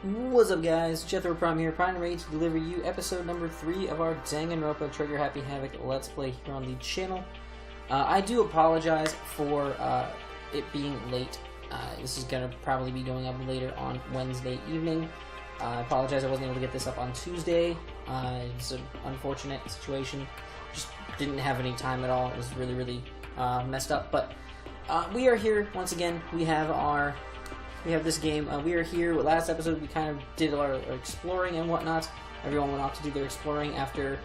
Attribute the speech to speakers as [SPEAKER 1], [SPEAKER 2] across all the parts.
[SPEAKER 1] What's up, guys? JethroPrime here, Prime ready to deliver you episode number 3 of our Danganronpa Trigger Happy Havoc Let's Play here on the channel. I do apologize for it being late. This is going to probably be going up later on Wednesday evening. I apologize I wasn't able to get this up on Tuesday. It's an unfortunate situation. Just didn't have any time at all. It was really messed up. But we are here once again. We have this game. We are here. Last episode we kind of did our exploring and whatnot. Everyone went off to do their exploring after,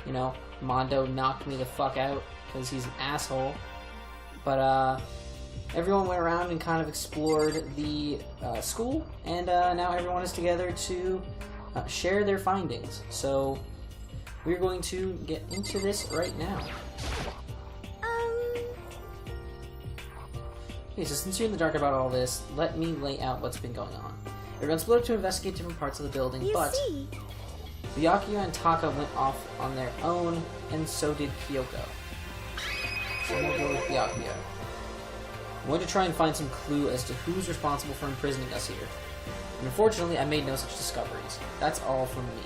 [SPEAKER 1] you know, Mondo knocked me the fuck out because he's an asshole. But everyone went around and kind of explored the school, and now everyone is together to share their findings. So we're going to get into this right now. Okay, so since you're in the dark about all this, let me lay out what's been going on. Everyone split up to investigate different parts of the building, but Byakuya and Taka went off on their own, and so did Kyoko. So I'm gonna go with Byakuya. I'm going to try and find some clue as to who's responsible for imprisoning us here. And unfortunately, I made no such discoveries. That's all from me.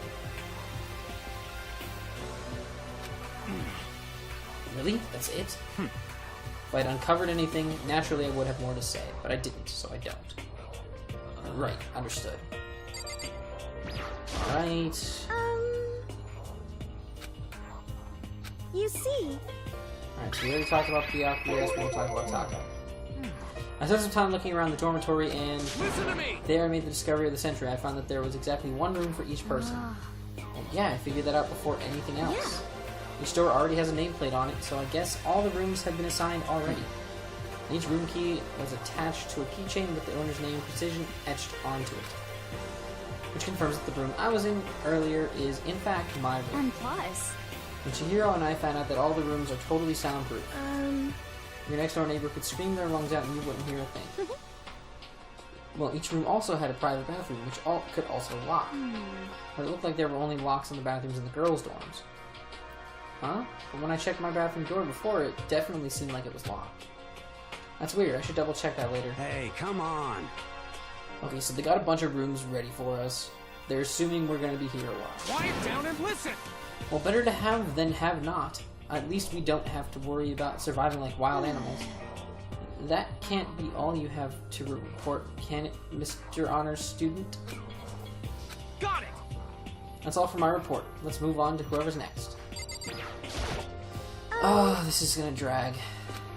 [SPEAKER 1] Really? That's it? If I'd uncovered anything, naturally I would have more to say, but I didn't, so I don't. Right, understood. Alright.
[SPEAKER 2] You see.
[SPEAKER 1] Alright, so we already talked about Byakuya, so we'll talk about Taka. I spent some time looking around the dormitory, and there I made the discovery of the sentry. I found that there was exactly one room for each person. And yeah, I figured that out before anything else. Each door already has a nameplate on it, so I guess all the rooms have been assigned already. Each room key was attached to a keychain with the owner's name precision etched onto it. Which confirms that the room I was in earlier is, in fact, my room.
[SPEAKER 2] And plus...
[SPEAKER 1] And Chihiro and I found out that all the rooms are totally soundproof. Your next door neighbor could scream their lungs out and you wouldn't hear a thing. Well, each room also had a private bathroom, which could also lock. But it looked like there were only locks in the bathrooms in the girls' dorms. Huh? But when I checked my bathroom door before, it definitely seemed like it was locked. That's weird. I should double check that later.
[SPEAKER 3] Hey, come on.
[SPEAKER 1] Okay, so they got a bunch of rooms ready for us. They're assuming we're going to be here a while.
[SPEAKER 3] Quiet down and listen.
[SPEAKER 1] Well, better to have than have not. At least we don't have to worry about surviving like wild animals. That can't be all you have to report, can it, Mr. Honors Student?
[SPEAKER 3] Got it.
[SPEAKER 1] That's all for my report. Let's move on to whoever's next. Oh, this is gonna drag.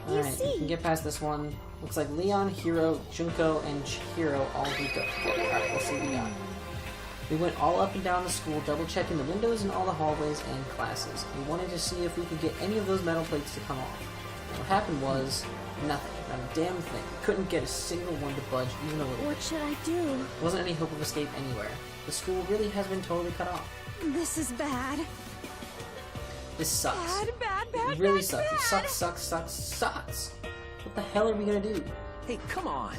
[SPEAKER 1] Alright, we can get past this one. Looks like Leon, Hiro, Junko, and Chihiro all grouped up together. Alright, let's see what we got. We went all up and down the school, double-checking the windows in all the hallways and classes. We wanted to see if we could get any of those metal plates to come off. What happened was, nothing. Not a damn thing. We couldn't get a single one to budge, even a little bit.
[SPEAKER 2] What should I do?
[SPEAKER 1] There wasn't any hope of escape anywhere. The school really has been totally cut off.
[SPEAKER 2] This is bad.
[SPEAKER 1] This sucks.
[SPEAKER 2] Bad,
[SPEAKER 1] It really sucks. It sucks. What the hell are we gonna do?
[SPEAKER 3] Hey, come on.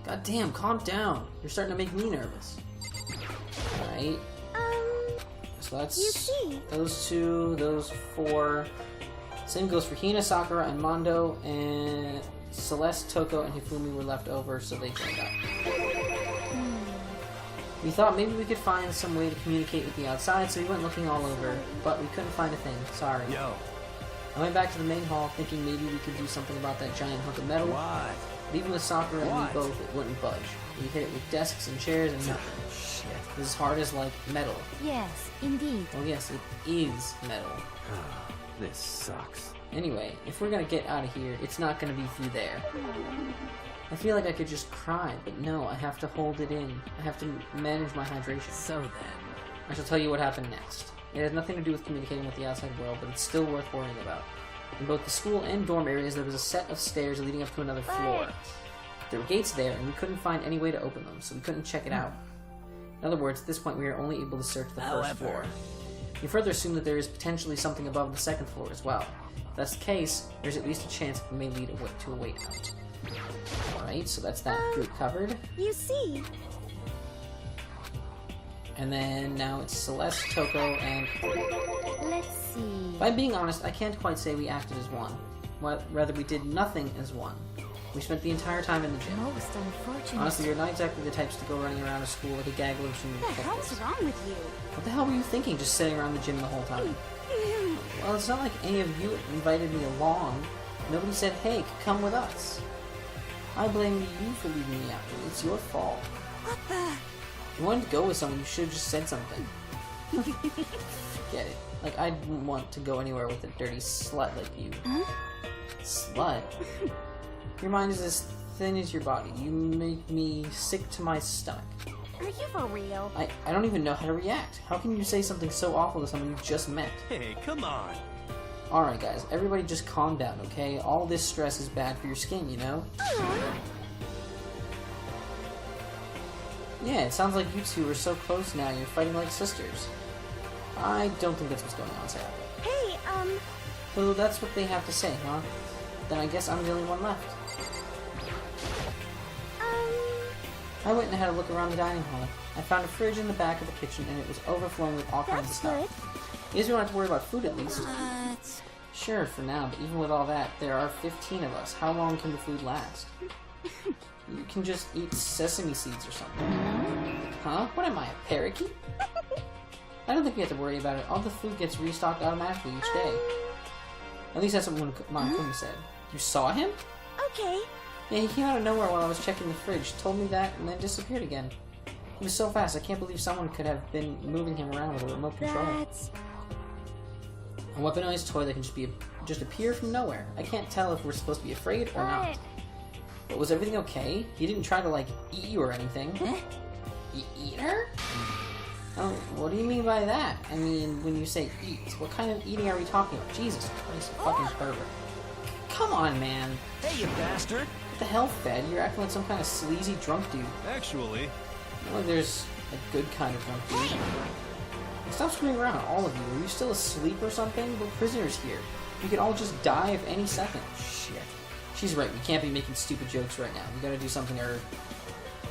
[SPEAKER 1] God damn, calm down. You're starting to make me nervous. Alright. So that's
[SPEAKER 2] You see.
[SPEAKER 1] those 2, those 4. Same goes for Hina, Sakura, and Mondo, and Celeste, Toko, and Hifumi were left over, so they joined up. We thought maybe we could find some way to communicate with the outside, so we went looking all over, but we couldn't find a thing. Sorry.
[SPEAKER 3] Yo.
[SPEAKER 1] I went back to the main hall, thinking maybe we could do something about that giant hunk of metal.
[SPEAKER 3] What?
[SPEAKER 1] But even with Sakura and me both, it wouldn't budge. We hit it with desks and chairs and nothing.
[SPEAKER 3] Shit.
[SPEAKER 1] It was as hard as, like, metal.
[SPEAKER 2] Yes, indeed.
[SPEAKER 1] Well, yes, it is metal.
[SPEAKER 3] This sucks.
[SPEAKER 1] Anyway, if we're gonna get out of here, it's not gonna be through there. I feel like I could just cry, but no, I have to hold it in. I have to manage my hydration.
[SPEAKER 3] So then...
[SPEAKER 1] I shall tell you what happened next. It has nothing to do with communicating with the outside world, but it's still worth worrying about. In both the school and dorm areas, there was a set of stairs leading up to another floor. There were gates there, and we couldn't find any way to open them, so we couldn't check it out. In other words, at this point, we are only able to search the first floor. We further assume that there is potentially something above the second floor as well. If that's the case, there's at least a chance it may lead to a way out. Alright, so that's that group covered.
[SPEAKER 2] You see.
[SPEAKER 1] And then now it's Celeste, Toko, and...
[SPEAKER 2] Let's see.
[SPEAKER 1] If I'm being honest, I can't quite say we acted as one. Rather, we did nothing as one. We spent the entire time in the gym.
[SPEAKER 2] Most unfortunate.
[SPEAKER 1] Honestly, you're not exactly the types to go running around a school like a gag loose from
[SPEAKER 2] What the hell's wrong with you?
[SPEAKER 1] What the hell were you thinking just sitting around the gym the whole time? Well, it's not like any of you invited me along. Nobody said, hey, come with us. I blame you for leaving me out. It's your fault.
[SPEAKER 2] What the?
[SPEAKER 1] If you wanted to go with someone, you should have just said something. Get it. Like, I didn't want to go anywhere with a dirty slut like you.
[SPEAKER 2] Huh?
[SPEAKER 1] Slut? Your mind is as thin as your body. You make me sick to my stomach.
[SPEAKER 2] Are you for real?
[SPEAKER 1] I don't even know how to react. How can you say something so awful to someone you just met?
[SPEAKER 3] Hey, come on.
[SPEAKER 1] Alright guys, everybody just calm down, okay? All this stress is bad for your skin, you know? Yeah, it sounds like you two are so close now, you're fighting like sisters. I don't think that's what's going on, Sarah.
[SPEAKER 2] Hey,
[SPEAKER 1] So that's what they have to say, huh? Then I guess I'm the only one left. I went and had a look around the dining hall. I found a fridge in the back of the kitchen and it was overflowing with all kinds of
[SPEAKER 2] That's
[SPEAKER 1] stuff. I guess we don't have to worry about food at least.
[SPEAKER 2] What?
[SPEAKER 1] Sure, for now, but even with all that, there are 15 of us. How long can the food last? You can just eat sesame seeds or something. Huh? What am I, a parakeet? I don't think we have to worry about it. All the food gets restocked automatically each day. At least that's what Mom Kuma said. You saw him?
[SPEAKER 2] Okay.
[SPEAKER 1] Yeah, he came out of nowhere while I was checking the fridge, told me that, and then disappeared again. He was so fast, I can't believe someone could have been moving him around with a remote control.
[SPEAKER 2] That's...
[SPEAKER 1] A weaponized toy that can just appear from nowhere. I can't tell if we're supposed to be afraid or not. But was everything okay? He didn't try to, like, eat you or anything. Eat her? Oh, what do you mean by that? I mean, when you say eat, what kind of eating are we talking about? Jesus Christ, fucking pervert. Come on, man.
[SPEAKER 3] Hey, you bastard.
[SPEAKER 1] What the hell, Fed? You're acting like some kind of sleazy drunk dude.
[SPEAKER 3] Actually...
[SPEAKER 1] Well, there's a good kind of drunk dude. Stop screwing around, all of you. Are you still asleep or something? We're prisoners here. We could all just die of any second. Shit. She's right, we can't be making stupid jokes right now. We gotta do something or...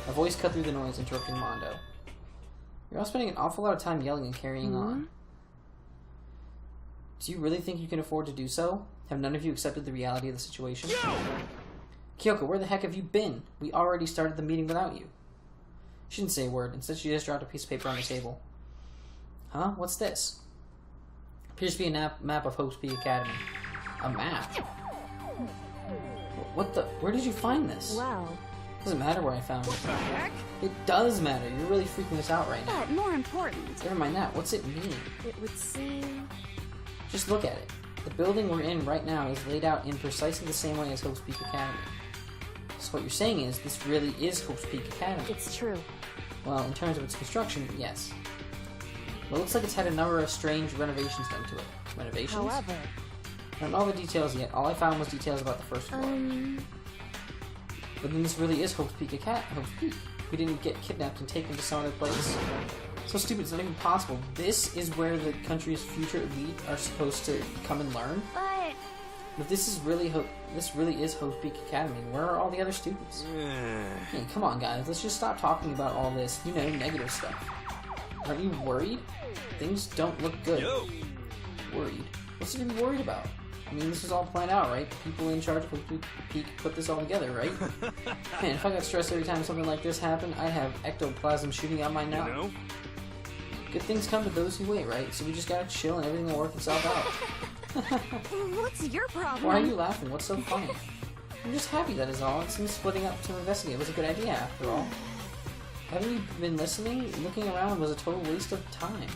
[SPEAKER 1] A voice cut through the noise, interrupting Mondo. You're all spending an awful lot of time yelling and carrying on. Do you really think you can afford to do so? Have none of you accepted the reality of the situation? Kyoko, where the heck have you been? We already started the meeting without you. She didn't say a word. Instead, she just dropped a piece of paper on the table. Huh? What's this? Appears to be a map of Hope's Peak Academy. A map? What the? Where did you find this?
[SPEAKER 2] Well...
[SPEAKER 1] Doesn't matter where I found it.
[SPEAKER 3] What the heck?
[SPEAKER 1] It does matter. You're really freaking us out right now.
[SPEAKER 2] But more important...
[SPEAKER 1] Never mind that. What's it mean?
[SPEAKER 2] It would seem...
[SPEAKER 1] Just look at it. The building we're in right now is laid out in precisely the same way as Hope's Peak Academy. So what you're saying is, this really is Hope's Peak Academy.
[SPEAKER 2] It's true.
[SPEAKER 1] Well, in terms of its construction, yes. But it looks like it's had a number of strange renovations done to it. Renovations?
[SPEAKER 2] However...
[SPEAKER 1] I don't know all the details yet. All I found was details about the first floor. But then this really is Hope's Peak Hope's Peak. We didn't get kidnapped and taken to some other place. So stupid, it's not even possible. This is where the country's future elite are supposed to come and learn?
[SPEAKER 2] But...
[SPEAKER 1] But this is really is Hope's Peak Academy. Where are all the other students? Hey, come on guys, let's just stop talking about all this, you know, negative stuff. Aren't you worried? Things don't look good.
[SPEAKER 3] Yo.
[SPEAKER 1] Worried? What's there to be worried about? I mean, this was all planned out, right? The people in charge of Hope's Peak put this all together, right? Man, if I got stressed every time something like this happened, I'd have ectoplasm shooting out my nose.
[SPEAKER 3] You know?
[SPEAKER 1] Good things come to those who wait, right? So we just gotta chill and everything will work itself out.
[SPEAKER 2] What's your problem?
[SPEAKER 1] Why are you laughing? What's so funny? I'm just happy, that is all. It seems splitting up to investigate was a good idea, after all. Haven't you been listening? Looking around was a total waste of time.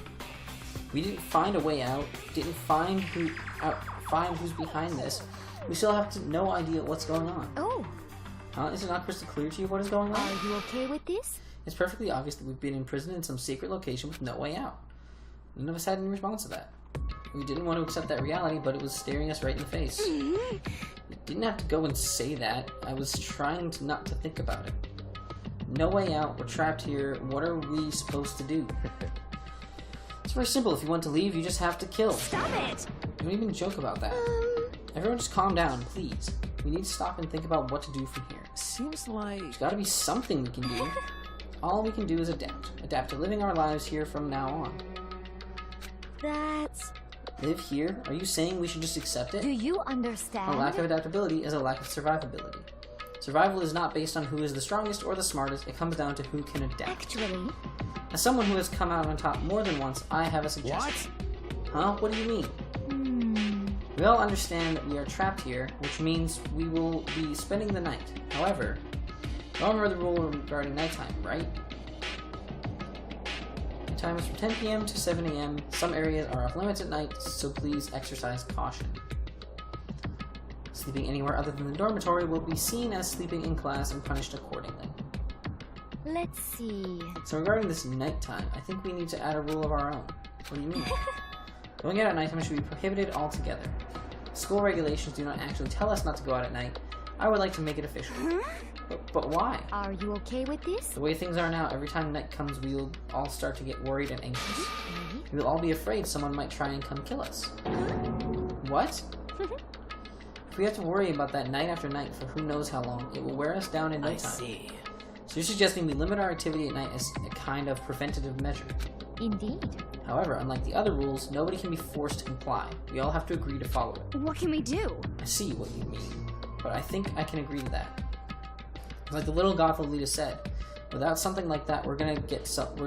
[SPEAKER 1] We didn't find a way out, didn't find who's behind this. We still have no idea what's going on.
[SPEAKER 2] Oh.
[SPEAKER 1] Huh? Is it not crystal clear to you what is going on?
[SPEAKER 2] Are you okay with this?
[SPEAKER 1] It's perfectly obvious that we've been imprisoned in some secret location with no way out. None of us had any response to that. We didn't want to accept that reality, but it was staring us right in the face. We didn't have to go and say that. I was trying not to think about it. No way out, we're trapped here, what are we supposed to do? It's very simple, if you want to leave, you just have to kill.
[SPEAKER 2] Stop it!
[SPEAKER 1] Don't even joke about that. Everyone just calm down, please. We need to stop and think about what to do from here.
[SPEAKER 3] Seems like...
[SPEAKER 1] There's gotta be something we can do. All we can do is adapt. Adapt to living our lives here from now on.
[SPEAKER 2] That's...
[SPEAKER 1] Live here? Are you saying we should just accept it?
[SPEAKER 2] Do you understand?
[SPEAKER 1] A lack of adaptability is a lack of survivability. So Survival is not based on who is the strongest or the smartest, it comes down to who can adapt.
[SPEAKER 2] Actually,
[SPEAKER 1] As someone who has come out on top more than once, I have a suggestion. Huh? What do you mean? We all understand that we are trapped here, which means we will be spending the night. However, you all remember the rule regarding nighttime, right? Time is from 10 p.m. to 7 a.m. Some areas are off limits at night, so please exercise caution. Sleeping anywhere other than the dormitory will be seen as sleeping in class and punished accordingly.
[SPEAKER 2] let's see.
[SPEAKER 1] So regarding this nighttime, I think we need to add a rule of our own. What do you mean? Going out at nighttime should be prohibited altogether. School regulations do not actually tell us not to go out at night. I would like to make it official. But why?
[SPEAKER 2] Are you okay with this?
[SPEAKER 1] The way things are now, every time night comes, we will all start to get worried and anxious. We will all be afraid someone might try and come kill us. What? If we have to worry about that night after night for who knows how long, it will wear us down in no
[SPEAKER 3] I
[SPEAKER 1] time.
[SPEAKER 3] see.
[SPEAKER 1] So you're suggesting we limit our activity at night as a kind of preventative measure.
[SPEAKER 2] Indeed.
[SPEAKER 1] However, unlike the other rules, nobody can be forced to comply. We all have to agree to follow it.
[SPEAKER 2] What can we do?
[SPEAKER 1] I see what you mean, but I think I can agree to that. Like the little goth leader said, without something like that, we're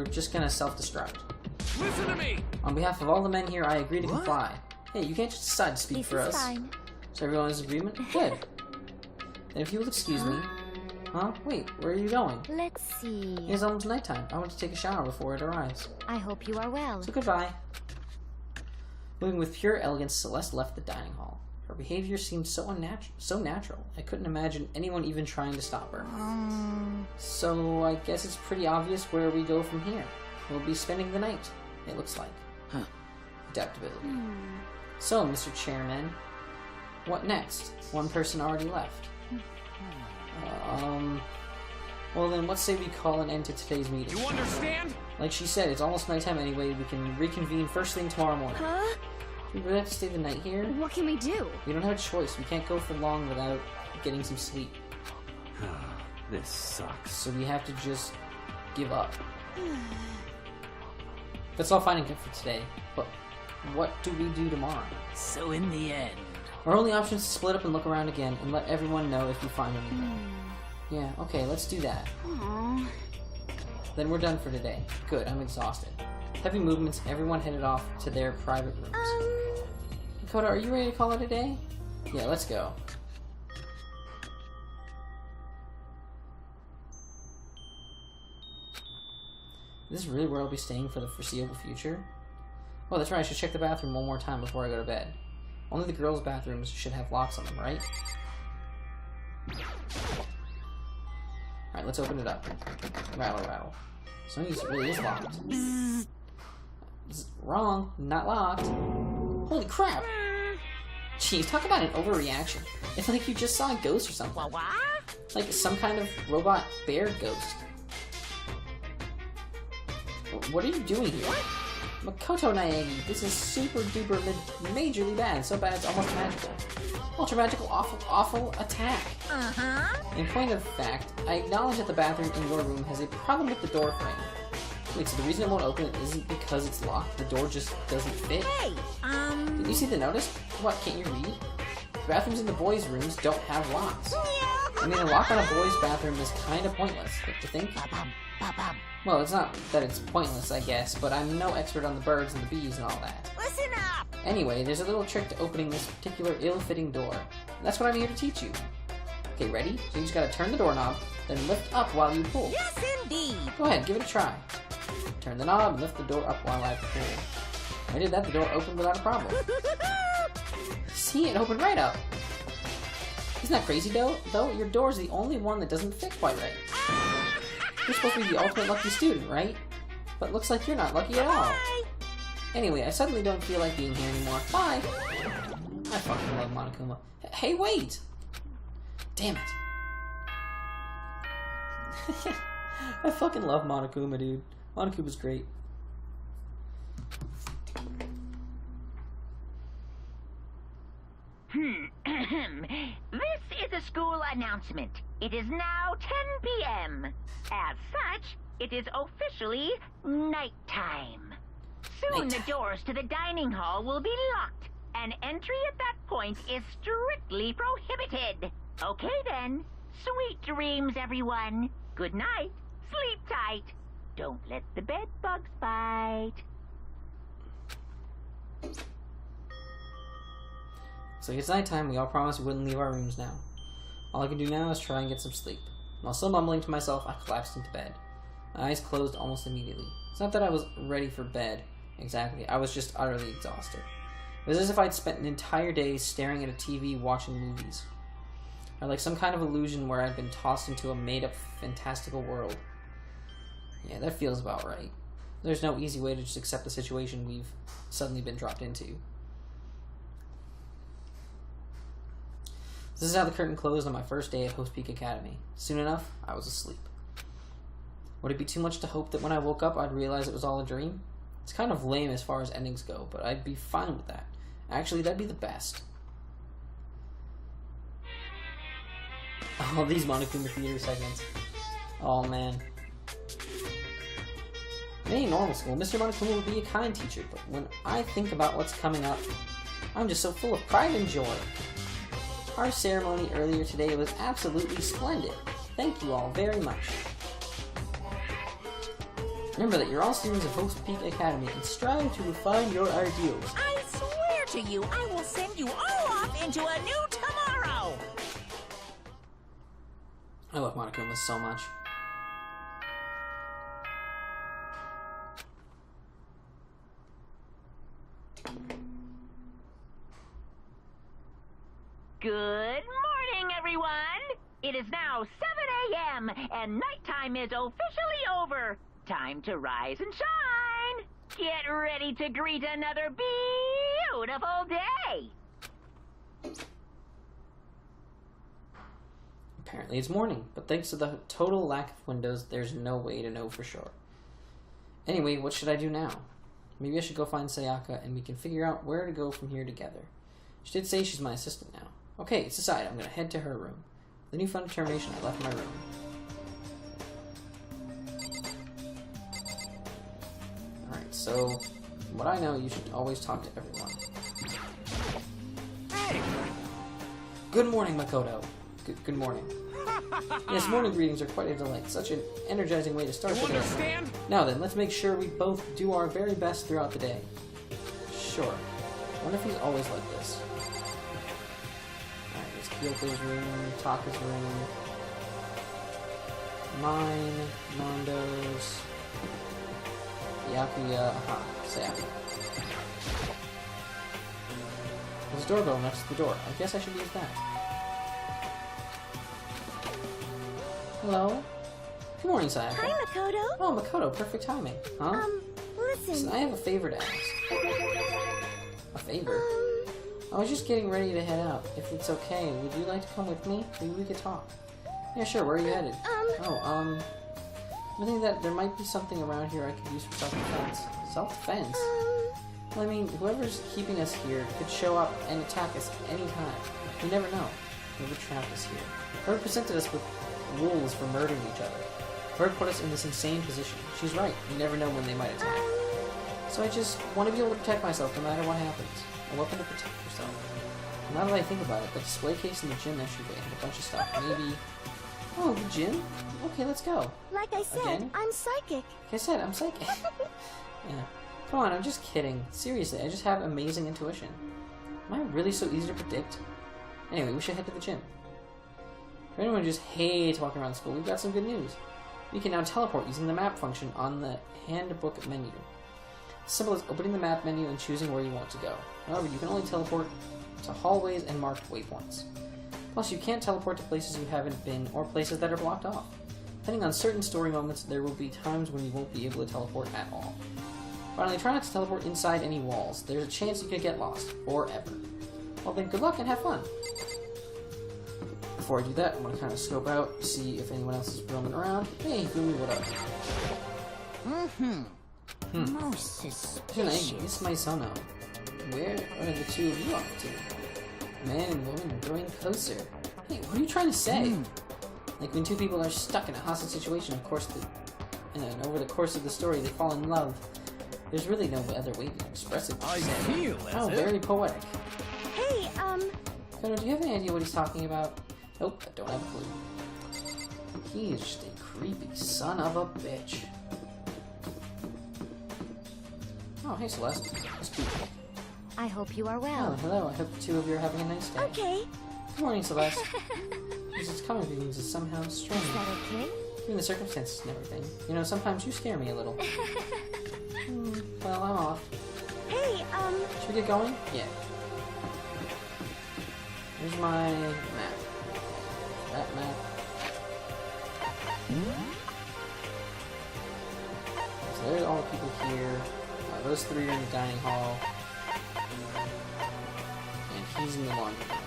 [SPEAKER 1] just gonna self-destruct.
[SPEAKER 3] Listen to me!
[SPEAKER 1] On behalf of all the men here, I agree to
[SPEAKER 3] What?
[SPEAKER 1] comply. Hey, you can't just decide to speak
[SPEAKER 2] This
[SPEAKER 1] for
[SPEAKER 2] is
[SPEAKER 1] us.
[SPEAKER 2] fine.
[SPEAKER 1] So everyone is in agreement? Good. Then if you will excuse me. Huh? Wait, where are you going?
[SPEAKER 2] Let's see.
[SPEAKER 1] It's almost nighttime. I want to take a shower before it arrives.
[SPEAKER 2] I hope you are well.
[SPEAKER 1] So goodbye. Moving with pure elegance, Celeste left the dining hall. Her behavior seemed so natural. I couldn't imagine anyone even trying to stop her. So I guess it's pretty obvious where we go from here. We'll be spending the night, it looks like.
[SPEAKER 3] Huh.
[SPEAKER 1] Adaptability. So, Mr. Chairman, what next? One person already left. Well then, let's say we call an end to today's meeting.
[SPEAKER 3] You understand?
[SPEAKER 1] Like she said, it's almost nighttime anyway. We can reconvene first thing tomorrow morning.
[SPEAKER 2] Huh?
[SPEAKER 1] Do we really have to stay the night here?
[SPEAKER 2] What can we do?
[SPEAKER 1] We don't have a choice. We can't go for long without getting some sleep.
[SPEAKER 3] This sucks.
[SPEAKER 1] So we have to just give up. That's all fine and good for today. But what do we do tomorrow?
[SPEAKER 3] So in the end...
[SPEAKER 1] Our only option is to split up and look around again and let everyone know if we find anything. Yeah, okay, let's do that.
[SPEAKER 2] Aww.
[SPEAKER 1] Then we're done for today. Good, I'm exhausted. Heavy movements, everyone headed off to their private rooms. Dakota, are you ready to call it a day? Yeah, let's go. Is this really where I'll be staying for the foreseeable future? Oh, that's right, I should check the bathroom one more time before I go to bed. Only the girls' bathrooms should have locks on them, right? Alright, let's open it up. Rattle, rattle. So it really is locked. Wrong. Not locked. Holy crap! Jeez, talk about an overreaction. It's like you just saw a ghost or something. Like some kind of robot bear ghost. What are you doing here? Makoto Naegi, this is super duper majorly bad. So bad it's almost magical. Ultra magical, awful attack. In point of fact, I acknowledge that the bathroom in your room has a problem with the door frame. Wait, so the reason it won't open isn't because it's locked? The door just doesn't fit?
[SPEAKER 2] Hey,
[SPEAKER 1] Did you see the notice? What, can't you read? The bathrooms in the boys' rooms don't have locks. I mean, a lock on a boys' bathroom is kind of pointless, don't you think? Well, it's not that it's pointless, I guess, but I'm no expert on the birds and the bees and all that.
[SPEAKER 2] listen up!
[SPEAKER 1] Anyway, there's a little trick to opening this particular ill-fitting door. That's what I'm here to teach you. Okay, ready? So you just gotta turn the doorknob, then lift up while you pull.
[SPEAKER 2] Yes, indeed!
[SPEAKER 1] Go ahead, give it a try. Turn the knob, lift the door up while I pull. I did that, the door opened without a problem. See, it opened right up. Isn't that crazy, though? Your door's the only one that doesn't fit quite right. You're supposed to be the ultimate lucky student, right? But looks like you're not lucky at all. Anyway, I suddenly don't feel like being here anymore. Bye! I fucking love Monokuma. Hey, wait! Damn it. I fucking love Monokuma, dude. Monokuma's great.
[SPEAKER 4] This is a school announcement. It is now 10 p.m. As such, it is officially nighttime. Soon the doors to the dining hall will be locked, and entry at that point is strictly prohibited. Okay then, Sweet dreams, everyone. Good night. Sleep tight. Don't let the bed bugs bite.
[SPEAKER 1] So it's nighttime. We all promised we wouldn't leave our rooms now. All I can do now is try and get some sleep. While still mumbling to myself, I collapsed into bed. My eyes closed almost immediately. It's not that I was ready for bed, exactly. I was just utterly exhausted. It was as if I'd spent an entire day staring at a TV watching movies. Or like some kind of illusion where I'd been tossed into a made-up fantastical world. Yeah, that feels about right. There's no easy way to just accept the situation we've suddenly been dropped into. This is how the curtain closed on my first day at Host Peak Academy. Soon enough, I was asleep. Would it be too much to hope that when I woke up I'd realize it was all a dream? It's kind of lame as far as endings go, but I'd be fine with that. Actually, that'd be the best. Oh, these Monokuma Theater segments. Oh, man. In any normal school, Mr. Monokuma would be a kind teacher, but when I think about what's coming up, I'm just so full of pride and joy. Our ceremony earlier today was absolutely splendid. Thank you all very much. Remember that you're all students of Host Peak Academy and strive to refine your ideals.
[SPEAKER 5] I swear to you, I will send you all off into a new tomorrow!
[SPEAKER 1] I love Monokuma so much.
[SPEAKER 4] Good morning, everyone! It is now 7 a.m. and nighttime is officially over. Time to rise and shine! Get ready to greet another beautiful day!
[SPEAKER 1] Apparently it's morning, but thanks to the total lack of windows, there's no way to know for sure. Anyway, what should I do now? Maybe I should go find Sayaka and we can figure out where to go from here together. She did say she's my assistant now. Okay, it's decided. I'm going to head to her room. With a newfound determination, I left my room. Alright, so, from what I know, you should always talk to everyone.
[SPEAKER 3] Hey!
[SPEAKER 1] Good morning, Makoto. Good morning. Yes, morning greetings are quite a delight. Such an energizing way to start
[SPEAKER 3] You
[SPEAKER 1] the day.
[SPEAKER 3] understand?
[SPEAKER 1] Now then, let's make sure we both do our very best throughout the day. Sure. I wonder if he's always like this. Alright, there's Kyoko's room, Taka's room, mine, Nando's, Yakuya, Sayaka. There's a doorbell next to the door. I guess I should use that. Hello? Good morning, Sayaka.
[SPEAKER 2] Hi, Makoto.
[SPEAKER 1] Oh, Makoto, perfect timing. Huh?
[SPEAKER 2] Listen.
[SPEAKER 1] I have a favor to ask. A favor? I was just getting ready to head out. If it's okay, would you like to come with me? Maybe we could talk. Yeah, sure. Where are you headed? I think that there might be something around here I could use for self-defense. Self-defense? Well, I mean, whoever's keeping us here could show up and attack us any time. We never know. Whoever trapped us here. Whoever presented us with rules for murdering each other. Whoever put us in this insane position. She's right. You never know when they might attack. So I just want to be able to protect myself no matter what happens. A weapon to protect yourself. Now that I think about it, the display case in the gym entryway had a bunch of stuff. Maybe... Oh, the gym? Okay, let's go.
[SPEAKER 2] Like I said,
[SPEAKER 1] Again?
[SPEAKER 2] I'm psychic.
[SPEAKER 1] Like I said, I'm psychic. Yeah. Come on, I'm just kidding. Seriously, I just have amazing intuition. Am I really so easy to predict? Anyway, we should head to the gym. For anyone who just hates walking around school, we've got some good news. We can now teleport using the map function on the handbook menu. It's simple as opening the map menu and choosing where you want to go. However, you can only teleport to hallways and marked waypoints. Plus, you can't teleport to places you haven't been or places that are blocked off. Depending on certain story moments, there will be times when you won't be able to teleport at all. Finally, try not to teleport inside any walls. There's a chance you could get lost. Forever. Well then, good luck and have fun. Before I do that, I'm going to kind of scope out, see if anyone else is roaming around. Hey, Gumi, what up?
[SPEAKER 5] Most suspicious.
[SPEAKER 1] Tonight, this is my Sono. Where are the two of you off to? Man and woman are growing closer. Hey, what are you trying to say? Like when two people are stuck in a hostage situation, of course, and over the course of the story, they fall in love. There's really no other way to express it.
[SPEAKER 3] I feel as
[SPEAKER 1] Oh,
[SPEAKER 3] if-
[SPEAKER 1] very poetic.
[SPEAKER 2] Hey,
[SPEAKER 1] Kono, do you have any idea what he's talking about? Nope, I don't have a clue. He is just a creepy son of a bitch. Oh, hey Celeste. That's cute.
[SPEAKER 2] I hope you are
[SPEAKER 1] Oh,
[SPEAKER 2] well.
[SPEAKER 1] hello. I hope the two of you are having a nice day.
[SPEAKER 2] Okay.
[SPEAKER 1] Good morning, Celeste. This coming means is somehow strange.
[SPEAKER 2] Is that okay?
[SPEAKER 1] Given the circumstances and everything. You know, sometimes you scare me a little. Well, I'm off.
[SPEAKER 2] Hey,
[SPEAKER 1] Should we get going? Yeah. Here's my map. That map. So there's all the people here. Those three are in the dining hall. And he's in the laundry room.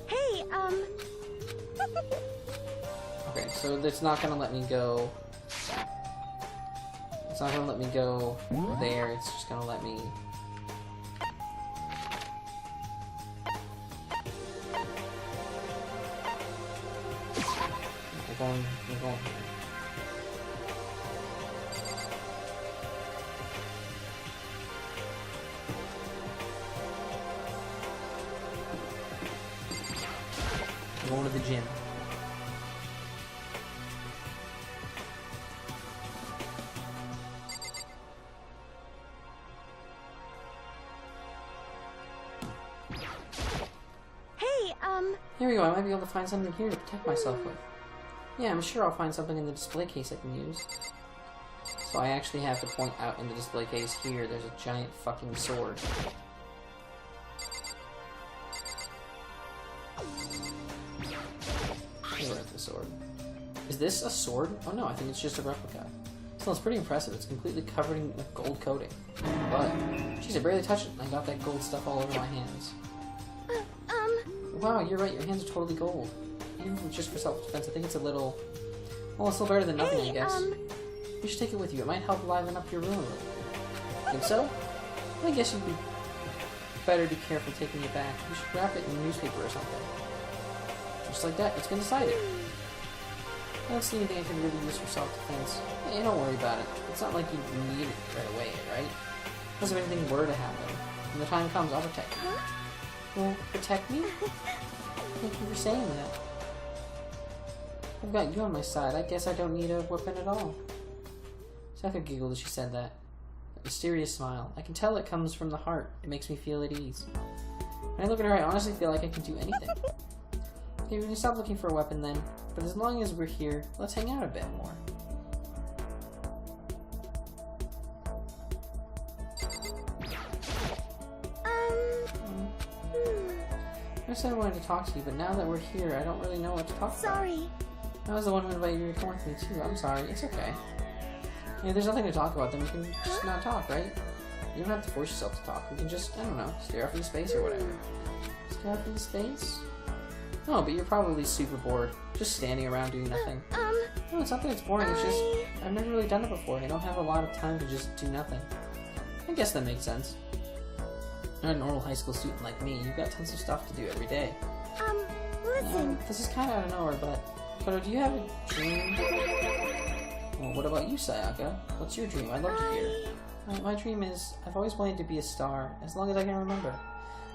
[SPEAKER 2] hey,
[SPEAKER 1] Okay, so it's not gonna let me go. It's not gonna let me go there, it's just gonna let me. We're going here. We're going to the gym.
[SPEAKER 2] hey,
[SPEAKER 1] Here we go, I might be able to find something here to protect myself with. Yeah, I'm sure I'll find something in the display case I can use. So I actually have to point out in the display case here, there's a giant fucking sword. Where's the sword? Is this a sword? Oh no, I think it's just a replica. Still, it's pretty impressive. It's completely covered in a gold coating. But, jeez, I barely touched it. I got that gold stuff all over my hands. Wow, you're right. Your hands are totally gold. Even just for self-defense, I think it's a little... Well, it's still better than nothing,
[SPEAKER 2] hey,
[SPEAKER 1] I guess. You should take it with you. It might help liven up your room a little. Think so? Well, I guess you'd be better be careful taking it back. You should wrap it in newspaper or something. Just like that, it's been decided. I don't see anything I can really use for self-defense. Hey, don't worry about it. It's not like you need it right away, right? Unless if anything were to happen. When the time comes, I'll protect you. Well, protect me? Thank you for saying that. I've got you on my side. I guess I don't need a weapon at all. Saka giggled as she said that. A mysterious smile. I can tell it comes from the heart. It makes me feel at ease. When I look at her, I honestly feel like I can do anything. Okay, we can stop looking for a weapon then. But as long as we're here, let's hang out a bit more. I said I wanted to talk to you, but now that we're here, I don't really know what to talk about.
[SPEAKER 2] sorry.
[SPEAKER 1] I was the one who invited you to come with me too. I'm sorry. It's okay. If there's nothing to talk about, then we can just not talk, right? You don't have to force yourself to talk. We can just, I don't know, stare off into space or whatever. Stare off into space? No, but you're probably super bored. Just standing around doing nothing. No, it's not that it's boring. It's just, I've never really done it before. I don't have a lot of time to just do nothing. I guess that makes sense. You're not a normal high school student like me. You've got tons of stuff to do every day.
[SPEAKER 2] Listen.
[SPEAKER 1] This is kind of out of nowhere, but do you have a dream? Well, what about you, Sayaka? What's your dream? I'd love to hear. My dream is, I've always wanted to be a star, as long as I can remember.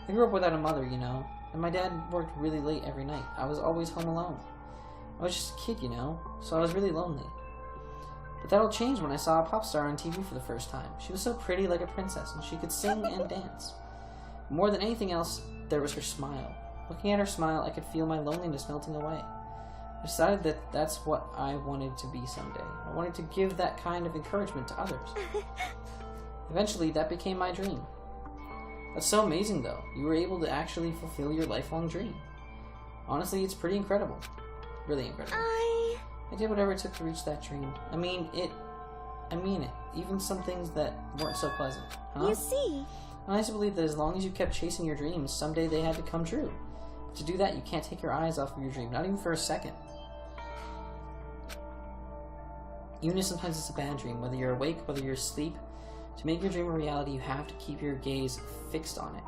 [SPEAKER 1] I grew up without a mother, you know, and my dad worked really late every night. I was always home alone. I was just a kid, you know, so I was really lonely. But that all changed when I saw a pop star on TV for the first time. She was so pretty, like a princess, and she could sing and dance. More than anything else, there was her smile. Looking at her smile, I could feel my loneliness melting away. I decided that that's what I wanted to be someday. I wanted to give that kind of encouragement to others. Eventually, that became my dream. That's so amazing, though. You were able to actually fulfill your lifelong dream. Honestly, it's pretty incredible. Really incredible. I did whatever it took to reach that dream. I mean it. Even some things that weren't so pleasant. Huh?
[SPEAKER 2] You see.
[SPEAKER 1] I used to believe that as long as you kept chasing your dreams, someday they had to come true. But to do that, you can't take your eyes off of your dream, not even for a second. Even if sometimes it's a bad dream, whether you're awake, whether you're asleep, to make your dream a reality, you have to keep your gaze fixed on it.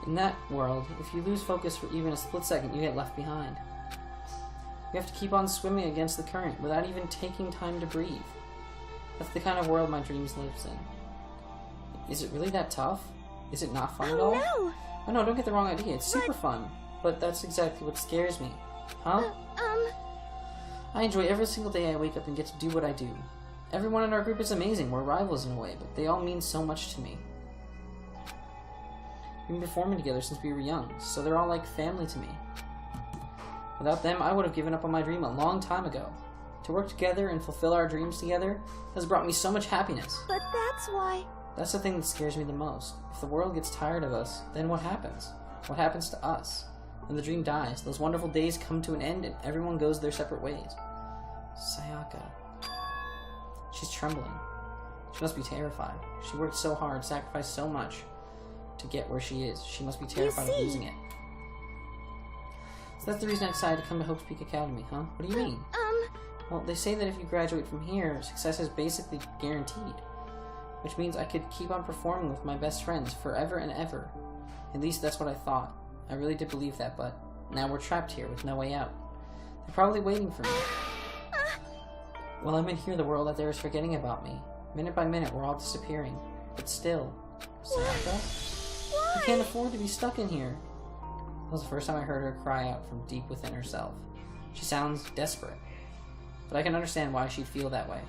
[SPEAKER 1] In that world, if you lose focus for even a split second, you get left behind. You have to keep on swimming against the current without even taking time to breathe. That's the kind of world my dreams lives in. Is it really that tough? Is it not fun at all?
[SPEAKER 2] No!
[SPEAKER 1] Oh no, don't get the wrong idea. It's super fun. But that's exactly what scares me. Huh? I enjoy every single day I wake up and get to do what I do. Everyone in our group is amazing. We're rivals in a way, but they all mean so much to me. We've been performing together since we were young, so they're all like family to me. Without them, I would have given up on my dream a long time ago. To work together and fulfill our dreams together has brought me so much happiness.
[SPEAKER 2] But that's why...
[SPEAKER 1] That's the thing that scares me the most. If the world gets tired of us, then what happens? What happens to us? When the dream dies, those wonderful days come to an end and everyone goes their separate ways. Sayaka. She's trembling. She must be terrified. She worked so hard, sacrificed so much to get where she is. She must be terrified of losing it. So that's the reason I decided to come to Hope's Peak Academy, huh? What do you mean? Well, they say that if you graduate from here, success is basically guaranteed. Which means I could keep on performing with my best friends forever and ever. At least that's what I thought. I really did believe that, but now we're trapped here with no way out. They're probably waiting for me. While I'm in here, the world out there is forgetting about me. Minute by minute, we're all disappearing. But still... Sayaka? I can't afford to be stuck in here. That was the first time I heard her cry out from deep within herself. She sounds desperate. But I can understand why she'd feel that way.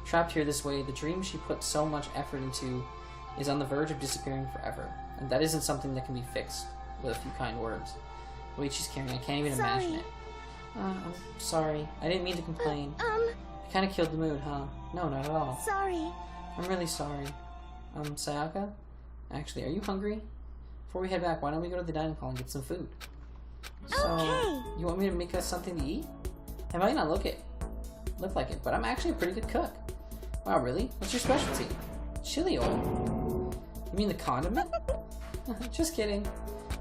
[SPEAKER 1] Trapped here this way, the dream she put so much effort into is on the verge of disappearing forever. And that isn't something that can be fixed with a few kind words. The weight she's carrying, I can't even imagine it. I'm sorry. I didn't mean to complain. I kind of killed the mood, huh? No, not at all.
[SPEAKER 2] Sorry.
[SPEAKER 1] I'm really sorry. Sayaka? Actually, are you hungry? Before we head back, why don't we go to the dining hall and get some food? So,
[SPEAKER 2] Okay.
[SPEAKER 1] You want me to make us something to eat? I might not look like it, but I'm actually a pretty good cook. Wow, really? What's your specialty? Chili oil. You mean the condiment? Just kidding.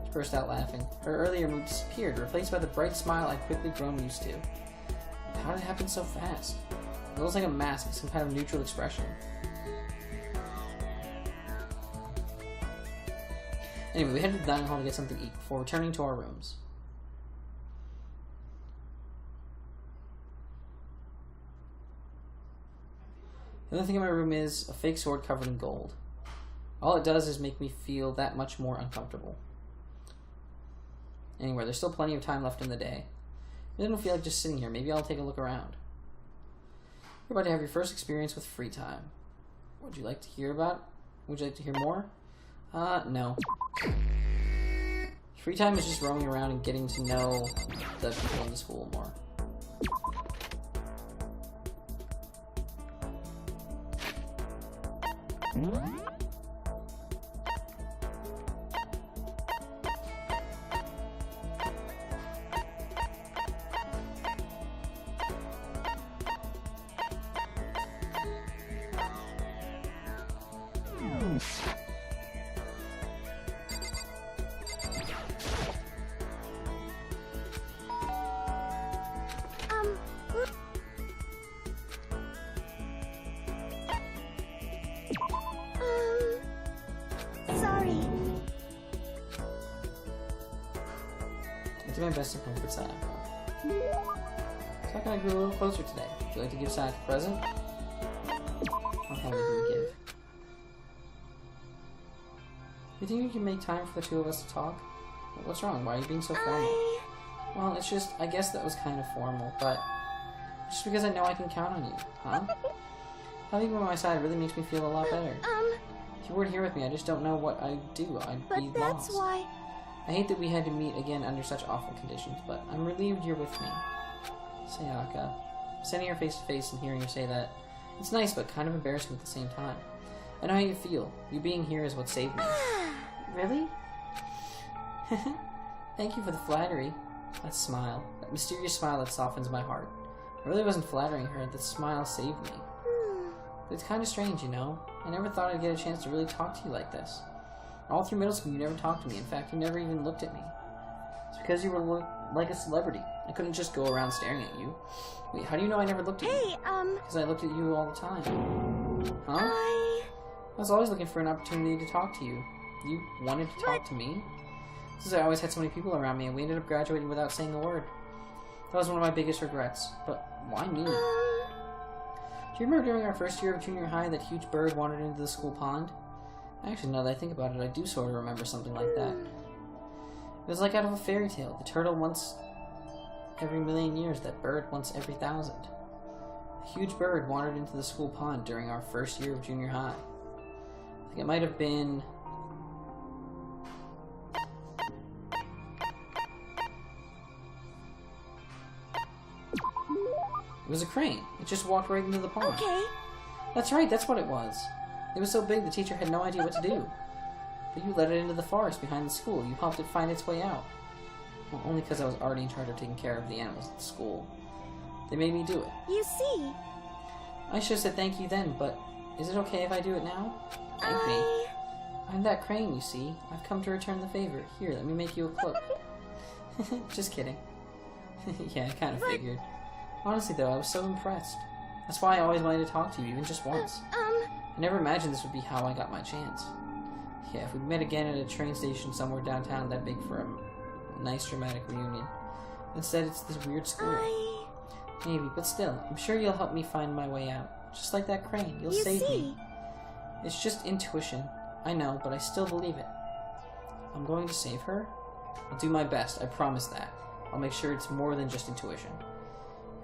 [SPEAKER 1] She burst out laughing. Her earlier mood disappeared, replaced by the bright smile I'd quickly grown used to. How did it happen so fast? It looks like a mask, some kind of neutral expression. Anyway, we headed to the dining hall to get something to eat before returning to our rooms. The only thing in my room is a fake sword covered in gold. All it does is make me feel that much more uncomfortable. Anyway, there's still plenty of time left in the day. I really don't feel like just sitting here. Maybe I'll take a look around. You're about to have your first experience with free time. Would you like to hear about? Would you like to hear more? No. Free time is just roaming around and getting to know the people in the school more.
[SPEAKER 2] Sorry.
[SPEAKER 1] I do my best to comfort Sayaka. Sayaka and I grew a little closer today. Would you like to give Sayaka a present? I'll have you give. You think you can make time for the two of us to talk? What's wrong? Why are you being so formal? Well, it's just, I guess that was kind of formal, but just because I know I can count on you, huh? Having you by my side really makes me feel a lot better. If you weren't here with me, I just don't know what I'd do. I'd be
[SPEAKER 2] But that's
[SPEAKER 1] lost.
[SPEAKER 2] why...
[SPEAKER 1] I hate that we had to meet again under such awful conditions, but I'm relieved you're with me. Sayaka. Standing here face to face and hearing her say that, it's nice but kind of embarrassing at the same time. I know how you feel. You being here is what saved me. Really? Thank you for the flattery. That smile. That mysterious smile that softens my heart. I really wasn't flattering her. That smile saved me. But it's kind of strange, you know? I never thought I'd get a chance to really talk to you like this. All through middle school, you never talked to me. In fact, you never even looked at me. It's because you were like a celebrity. I couldn't just go around staring at you. Wait, how do you know I never looked at you?
[SPEAKER 2] Hey,
[SPEAKER 1] Because I looked at you all the time. Huh? I was always looking for an opportunity to talk to you. You wanted to talk to me? Since I always had so many people around me, and we ended up graduating without saying a word. That was one of my biggest regrets. But why me? Do you remember during our first year of junior high that huge bird wandered into the school pond? Actually, now that I think about it, I do sort of remember something like that. It was like out of a fairy tale. The turtle once every million years, that bird once every 1,000. A huge bird wandered into the school pond during our first year of junior high. I think it might have been... It was a crane. It just walked right into the pond.
[SPEAKER 2] Okay.
[SPEAKER 1] That's right, that's what it was. It was so big the teacher had no idea what to do. But you let it into the forest behind the school. You helped it find its way out. Well, only because I was already in charge of taking care of the animals at the school. They made me do it.
[SPEAKER 2] You see.
[SPEAKER 1] I should have said thank you then, but is it okay if I do it now? Thank me. I'm that crane, you see. I've come to return the favor. Here, let me make you a cloak. Just kidding. Yeah, I kind of figured. Honestly, though, I was so impressed. That's why I always wanted to talk to you, even just once. I never imagined this would be how I got my chance. Yeah, if we met again at a train station somewhere downtown, that'd make for a nice dramatic reunion. Instead, it's this weird school. Maybe, but still, I'm sure you'll help me find my way out. Just like that crane, you'll save me. It's just intuition. I know, but I still believe it. I'm going to save her? I'll do my best, I promise that. I'll make sure it's more than just intuition.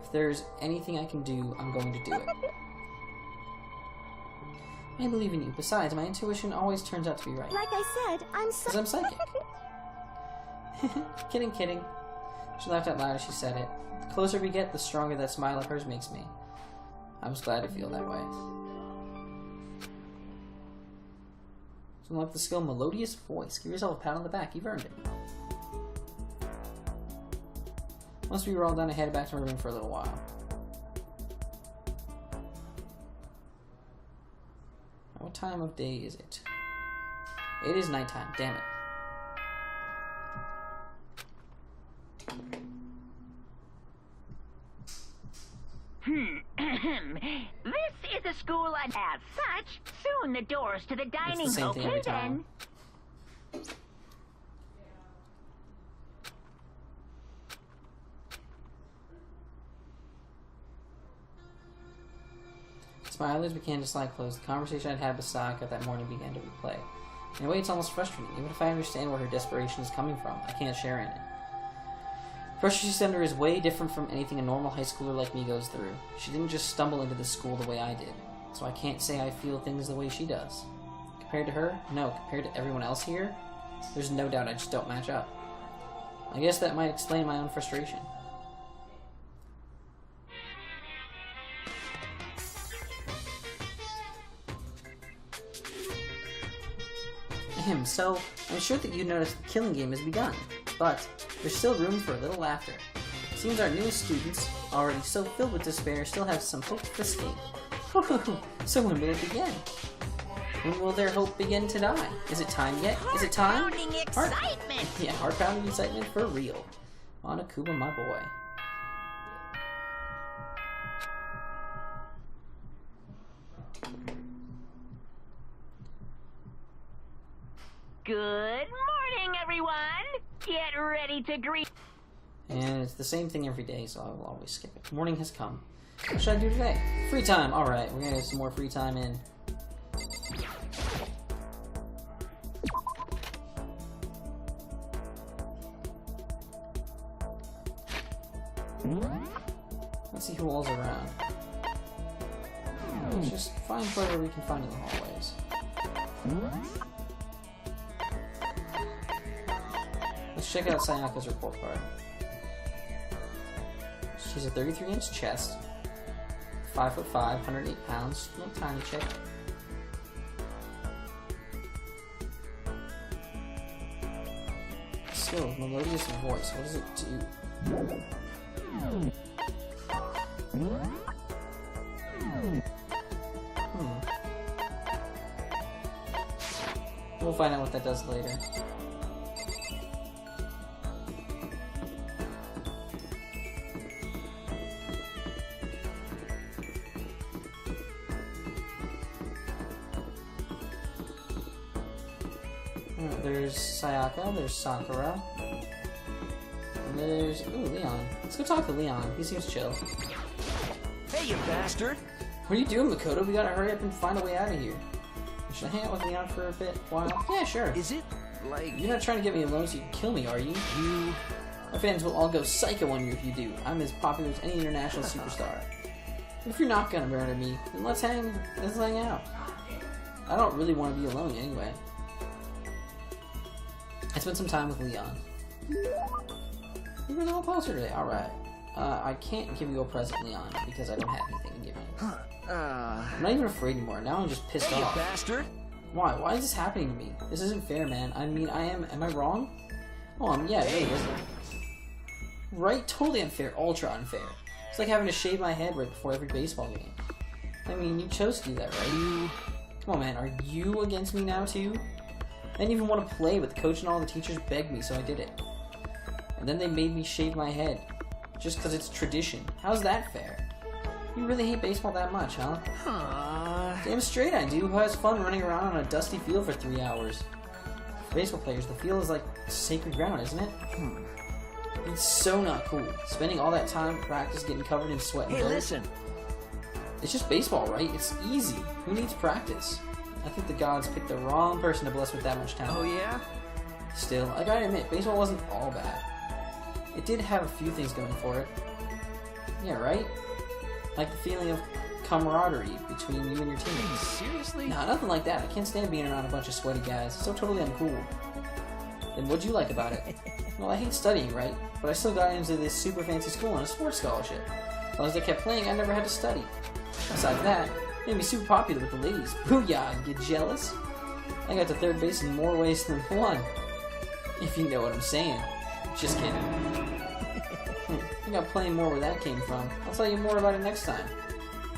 [SPEAKER 1] If there's anything I can do, I'm going to do it. I believe in you. Besides, my intuition always turns out to be right.
[SPEAKER 2] Like I said,
[SPEAKER 1] Because I'm psychic. Kidding, kidding. She laughed out loud as she said it. The closer we get, the stronger that smile of hers makes me. I was glad to feel that way. So unlock the skill Melodious Voice. Give yourself a pat on the back. You've earned it. Once we were all done, I headed back to my room for a little while. What time of day is it? It is nighttime. Damn it.
[SPEAKER 4] This is a school as such. Soon the doors to the dining
[SPEAKER 1] It's the same
[SPEAKER 4] hall.
[SPEAKER 1] thing every
[SPEAKER 4] Okay
[SPEAKER 1] time.
[SPEAKER 4] then.
[SPEAKER 1] As my eyelids began to slide closed, the conversation I'd had with Sayaka that morning began to replay. In a way, it's almost frustrating. Even if I understand where her desperation is coming from, I can't share in it. The pressure she's under is way different from anything a normal high schooler like me goes through. She didn't just stumble into this school the way I did, so I can't say I feel things the way she does. Compared to her? No. Compared to everyone else here? There's no doubt I just don't match up. I guess that might explain my own frustration. So, I'm sure that you noticed the killing game has begun, but there's still room for a little laughter. It seems our newest students, already so filled with despair, still have some hope of escape. So when will it begin? When will their hope begin to die? Is it time yet? Is it time?
[SPEAKER 5] Heart-pounding excitement!
[SPEAKER 1] Yeah, heart-pounding excitement for real. Monokuma, my boy.
[SPEAKER 4] Good morning, everyone. Get ready to greet.
[SPEAKER 1] And it's the same thing every day, so I will always skip it. Morning has come. What should I do today? Free time. Alright, we're gonna get some more free time in. Let's see who all's around. Let's just find whoever we can find in the hallways. Let's check out Sayaka's report card. She's a 33-inch chest, 5'5", 108 pounds, little tiny chick. Skill, melodious voice. What does it do? We'll find out what that does later. There's Sayaka, there's Sakura. And there's... Ooh, Leon. Let's go talk to Leon. He seems chill.
[SPEAKER 3] Hey, you bastard!
[SPEAKER 1] What are you doing, Makoto? We gotta hurry up and find a way out of here. Should I hang out with Leon for a while? Yeah, sure.
[SPEAKER 3] Is it, like...
[SPEAKER 1] You're not trying to get me alone so you can kill me, are you? My fans will all go psycho on you if you do. I'm as popular as any international superstar. If you're not gonna murder me, then let's hang out. I don't really want to be alone anyway. I spent some time with Leon. You were the whole poster today. Alright. I can't give you a present, Leon, because I don't have anything to give you. I'm not even afraid anymore. Now I'm just pissed off.
[SPEAKER 3] You bastard!
[SPEAKER 1] Why? Why is this happening to me? This isn't fair, man. I mean, am I wrong? Oh, yeah, it really isn't. Right? Totally unfair. Ultra unfair. It's like having to shave my head right before every baseball game. I mean, you chose to do that, right? Come on, man. Are you against me now, too? I didn't even want to play, but the coach and all the teachers begged me, so I did it. And then they made me shave my head. Just because it's tradition. How's that fair? You really hate baseball that much, huh? Damn straight I do. Who has fun running around on a dusty field for 3 hours? For baseball players, the field is like sacred ground, isn't it? It's so not cool. Spending all that time in practice getting covered in sweat and
[SPEAKER 3] Hey,
[SPEAKER 1] dirt.
[SPEAKER 3] listen!
[SPEAKER 1] It's just baseball, right? It's easy. Who needs practice? I think the gods picked the wrong person to bless with that much talent.
[SPEAKER 3] Oh, yeah?
[SPEAKER 1] Still, I gotta admit, baseball wasn't all bad. It did have a few things going for it. Yeah, right? Like the feeling of camaraderie between you and your teammates.
[SPEAKER 3] Seriously?
[SPEAKER 1] Nah, nothing like that. I can't stand being around a bunch of sweaty guys. It's so totally uncool. Then what'd you like about it? Well, I hate studying, right? But I still got into this super fancy school on a sports scholarship. As long as I kept playing, I never had to study. Besides that, it made me super popular with the ladies. Booyah, get jealous? I got to third base in more ways than one. If you know what I'm saying. Just kidding. I got plenty more where that came from. I'll tell you more about it next time.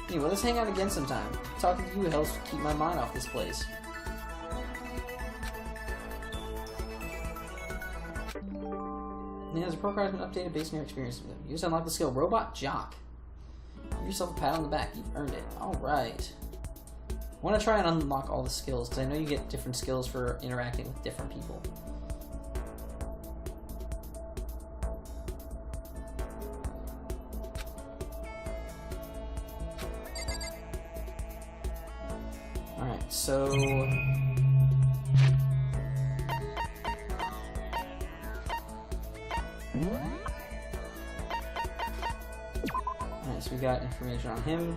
[SPEAKER 1] Anyway, let's hang out again sometime. Talking to you helps keep my mind off this place. Now, as a pro card has been updated based on your experience with them. You just unlock the skill Robot Jock. Give yourself a pat on the back. You've earned it. Alright. I want to try and unlock all the skills, because I know you get different skills for interacting with different people. Alright, so... Alright, so we got information on him.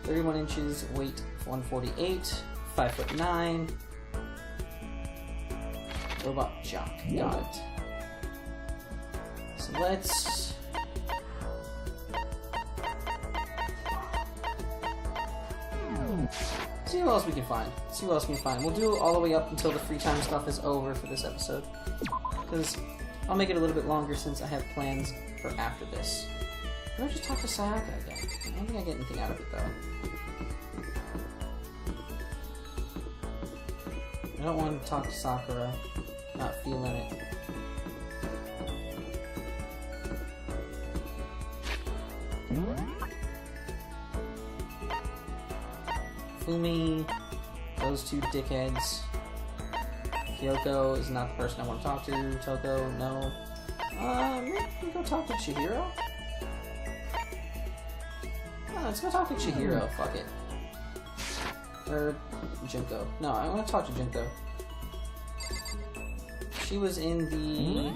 [SPEAKER 1] 31 inches, weight 148, 5'9". Robot Jock, got it. So let's... see what else we can find. See what else we can find. We'll do all the way up until the free time stuff is over for this episode. Because I'll make it a little bit longer since I have plans for after this. Or just talk to Sayaka again. I don't think I get anything out of it though. I don't want to talk to Sakura. Not feeling it. Fumi, those two dickheads. Kyoko is not the person I want to talk to. Toko, no. Maybe go talk to Chihiro? Let's go talk to Chihiro, fuck it. Or Junko. No, I want to talk to Junko. She was in the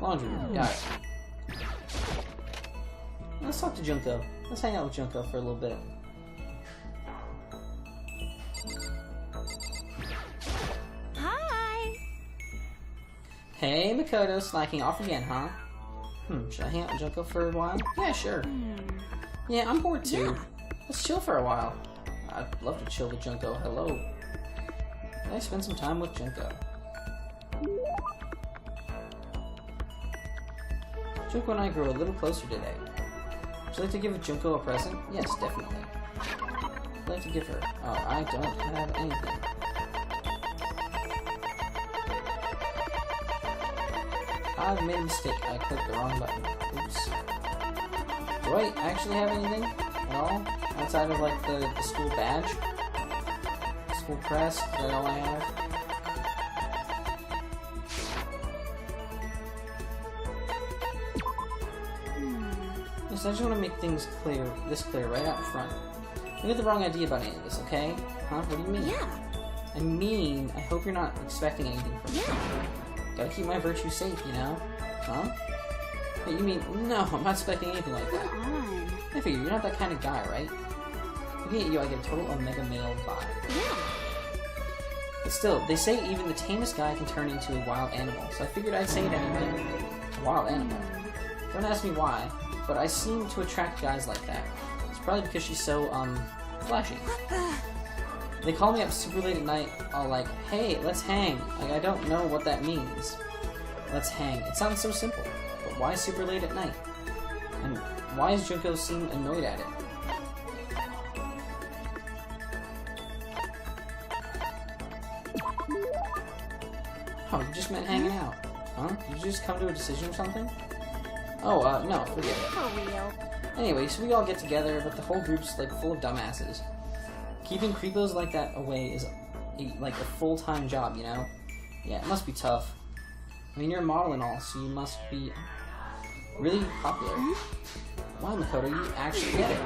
[SPEAKER 1] laundry room. Got it. Let's talk to Junko. Let's hang out with Junko for a little bit.
[SPEAKER 2] Hi.
[SPEAKER 1] Hey, Makoto, slacking off again, huh? Should I hang out with Junko for a while? Yeah, sure. Yeah, I'm bored too.
[SPEAKER 2] Yeah.
[SPEAKER 1] Let's chill for a while. I'd love to chill with Junko. Hello. Can I spend some time with Junko? Junko and I grew a little closer today. Would you like to give Junko a present? Yes, definitely. I'd like to give her... Oh, I don't have anything. I've made a mistake. I clicked the wrong button. Oops. Do I actually have anything at all? Outside of, like, the school badge? full press. Is that all I have? Yes, I just want to make things clear, right out front. You get the wrong idea about any of this, okay? Huh? What do you mean?
[SPEAKER 2] Yeah.
[SPEAKER 1] I mean, I hope you're not expecting anything from me. Gotta keep my virtue safe, you know? Huh? Hey, you mean, no, I'm not expecting anything like that.
[SPEAKER 2] Come on.
[SPEAKER 1] I figure you're not that kind of guy, right? Looking at you, I get a total Omega male vibe.
[SPEAKER 2] Yeah.
[SPEAKER 1] But still, they say even the tamest guy can turn into a wild animal, so I figured I'd say it anyway. A wild animal. Don't ask me why, but I seem to attract guys like that. It's probably because she's so, flashy. They call me up super late at night, all like, hey, let's hang. Like, I don't know what that means. Let's hang. It sounds so simple, but why super late at night? And why does Junko seem annoyed at it? Oh, you just meant hanging out. Huh? Did you just come to a decision or something? Oh, no, forget it.
[SPEAKER 2] For real.
[SPEAKER 1] Anyway, so we all get together, but the whole group's, like, full of dumbasses. Keeping creepos like that away is, like, a full-time job, you know? Yeah, it must be tough. I mean, you're a model and all, so you must be really popular. Wow, Makoto, you actually get it.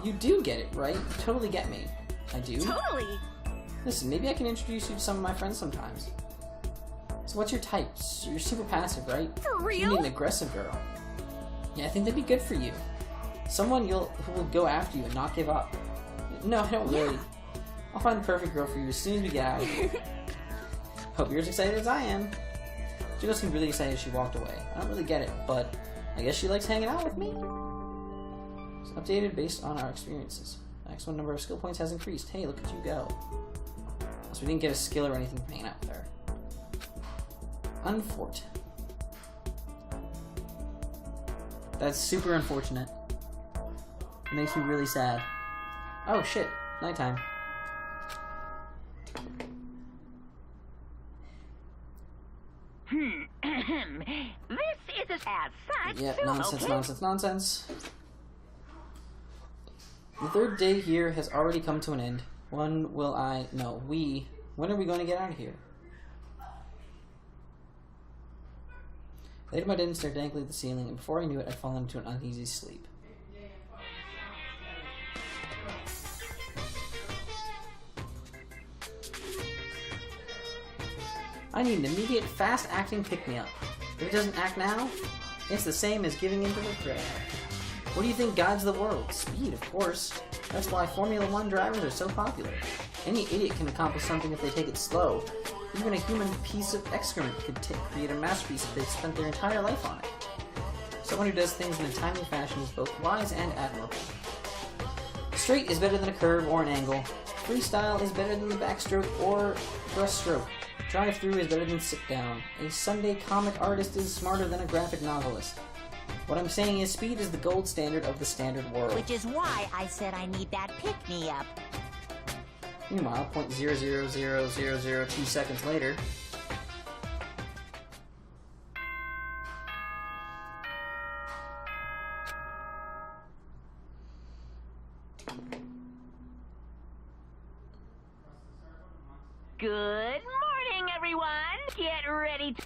[SPEAKER 1] You do get it, right? You totally get me. I do?
[SPEAKER 2] Totally.
[SPEAKER 1] Listen, maybe I can introduce you to some of my friends sometimes. So what's your type? You're super passive, right?
[SPEAKER 2] For
[SPEAKER 1] You
[SPEAKER 2] real?
[SPEAKER 1] need an aggressive girl. Yeah, I think that'd be good for you. Someone who will go after you and not give up. No, I don't really. I'll find the perfect girl for you as soon as we get out of here. Hope you're as excited as I am. Junko seemed really excited as she walked away. I don't really get it, but I guess she likes hanging out with me? It's updated based on our experiences. Maximum number of skill points has increased. Hey, look at you go. So we didn't get a skill or anything from hanging out with her. Unfort. That's super unfortunate. It makes me really sad. Oh shit, nighttime.
[SPEAKER 4] This is as such.
[SPEAKER 1] Yeah,
[SPEAKER 4] so
[SPEAKER 1] nonsense,
[SPEAKER 4] okay.
[SPEAKER 1] nonsense. The third day here has already come to an end. When are we going to get out of here? I laid in my bed and stared dankly at the ceiling, and before I knew it, I'd fallen into an uneasy sleep. I need an immediate, fast-acting pick-me-up. If it doesn't act now, it's the same as giving in to the crowd. What do you think guides the world? Speed, of course. That's why Formula 1 drivers are so popular. Any idiot can accomplish something if they take it slow. Even a human piece of excrement could create a masterpiece if they spent their entire life on it. Someone who does things in a timely fashion is both wise and admirable. Straight is better than a curve or an angle. Freestyle is better than the backstroke or breaststroke. Drive-through is better than sit-down. A Sunday comic artist is smarter than a graphic novelist. What I'm saying is speed is the gold standard of the standard world.
[SPEAKER 5] Which is why I said I need that pick-me-up.
[SPEAKER 1] Meanwhile, 0.000002 seconds later...
[SPEAKER 4] Good morning, everyone. Get ready to...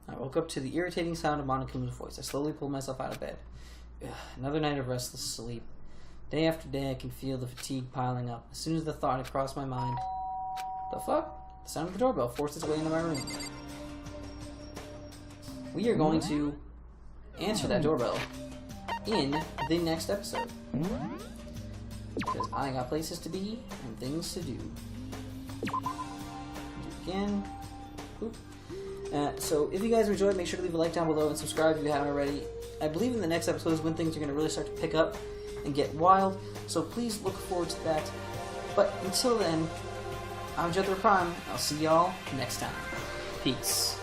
[SPEAKER 1] I woke up to the irritating sound of Monokuma's voice. I slowly pulled myself out of bed. Ugh, another night of restless sleep. Day after day, I can feel the fatigue piling up. As soon as the thought had crossed my mind... The fuck? The sound of the doorbell forced its way into my room. We are going to answer that doorbell in the next episode. Because I got places to be and things to do. Again. Oop. So if you guys enjoyed, make sure to leave a like down below and subscribe if you haven't already. I believe in the next episode is when things are going to really start to pick up and get wild, so please look forward to that. But until then, I'm JethroPrime. I'll see y'all next time. Peace.